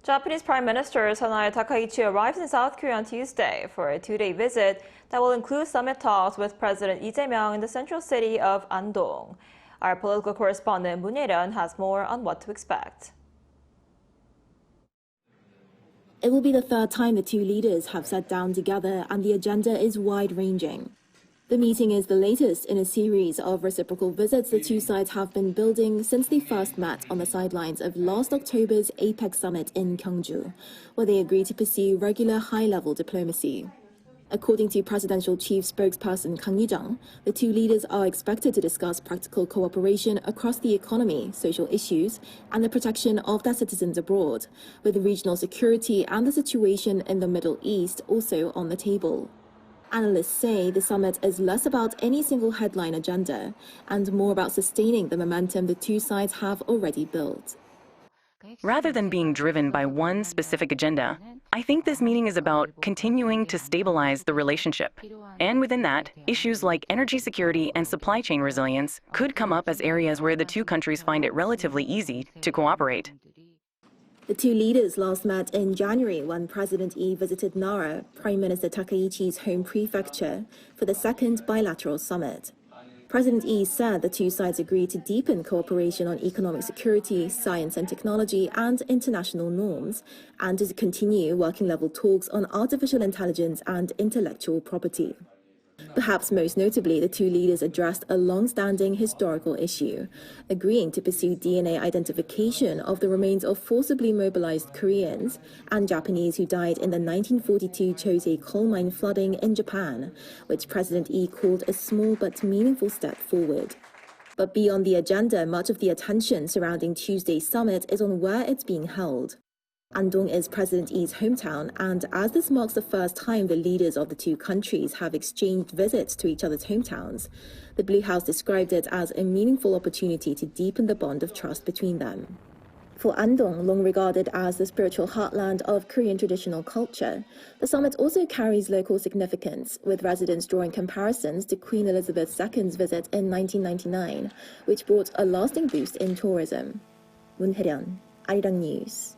Japanese Prime Minister Sanae Takaichi arrives in South Korea on Tuesday for a two-day visit that will include summit talks with President Lee Jae-myung in the central city of Andong. Our political correspondent Moon Hye-ryeon has more on what to expect. It will be the third time the two leaders have sat down together, and the agenda is wide-ranging. The meeting is the latest in a series of reciprocal visits the two sides have been building since they first met on the sidelines of last October's APEC summit in Gyeongju, where they agreed to pursue regular high-level diplomacy. According to Presidential Chief Spokesperson Kang, the two leaders are expected to discuss practical cooperation across the economy, social issues, and the protection of their citizens abroad, with regional security and the situation in the Middle East also on the table. Analysts say the summit is less about any single headline agenda and more about sustaining the momentum the two sides have already built. Rather than being driven by one specific agenda, I think this meeting is about continuing to stabilize the relationship. And within that, issues like energy security and supply chain resilience could come up as areas where the two countries find it relatively easy to cooperate. The two leaders last met in January when President Lee visited Nara, Prime Minister Takaichi's home prefecture, for the second bilateral summit. President Lee said the two sides agreed to deepen cooperation on economic security, science and technology, and international norms, and to continue working-level talks on artificial intelligence and intellectual property. Perhaps most notably, the two leaders addressed a long-standing historical issue, agreeing to pursue DNA identification of the remains of forcibly mobilized Koreans and Japanese who died in the 1942 Chosei coal mine flooding in Japan, which President Lee called a small but meaningful step forward. But beyond the agenda, much of the attention surrounding Tuesday's summit is on where it's being held. Andong is President Lee's hometown, and as this marks the first time the leaders of the two countries have exchanged visits to each other's hometowns, the Blue House described it as a meaningful opportunity to deepen the bond of trust between them. For Andong, long regarded as the spiritual heartland of Korean traditional culture, the summit also carries local significance, with residents drawing comparisons to Queen Elizabeth II's visit in 1999, which brought a lasting boost in tourism. Moon Hye-ryeon, ArirangNews.